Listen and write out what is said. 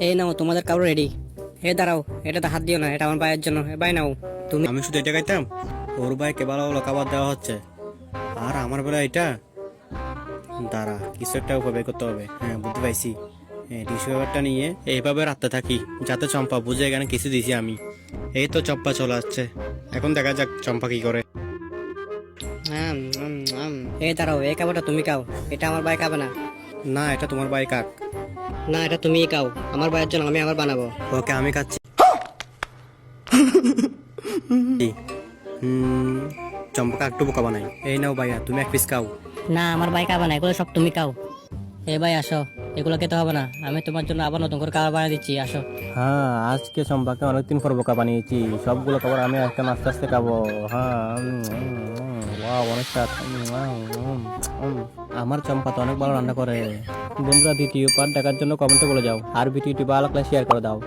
এই নাও তোমাদের কাপড় রেডি। দাঁড়াও, এটাতে হাত দিও না, এটা আমার ভাইয়ের জন্য। ভাই নাও তুমি। আমি শুধু এটা খাইতাম, ওর ভাইকে ভালো ভালো খাবার দেওয়া হচ্ছে, আর আমার বেলা এটা। দাঁড়া, কিছু একটা উপায় বের করতে হবে। হ্যাঁ, বুঝতে পাইছি। টিস্যু পেপারটা নিয়ে এইভাবে রাখতে থাকি, যাতে চম্পা বুঝে এখানে কিছু দিছি আমি। এই তো চম্পা চলে আসছে, এখন দেখা যাক চম্পা কি করে। দাঁড়াও, এই কাপড়টা তুমি খাও, এটা আমার ভাই খাবে না। না, এটা তোমার ভাই কাক। না, এটা তুমিই খাও, আমার ভাইয়ের জন্য আমি আবার বানাবো। ওকে, আমি খাচ্ছি। চম্পাকে একটু বোকা বানাই। এই নাও ভাইয়া, তুমি এক পিস খাও। না, আমার ভাই খাবে না, এগুলো সব তুমি খাও। ভাই আসো, এগুলো খেতে হবে না, আমি তোমার জন্য আবার নতুন করে খাবার বানিয়ে দিচ্ছি, আসো। হ্যাঁ, আজকে চম্পাকে অনেকদিন পর বোকা বানিয়েছি। সবগুলো খাবার আমি একটা আস্তে আস্তে খাবো। হ্যাঁ, ওয়াও, অনেক স্বাদ। আমার চম্পা তো অনেক ভালো রান্না করে। বন্ধুরা, দ্বিতীয় পার্ট দেখার জন্য কমেন্টে বলে যাও, আর ভিডিওটি ভালো লাগলে শেয়ার করে দাও।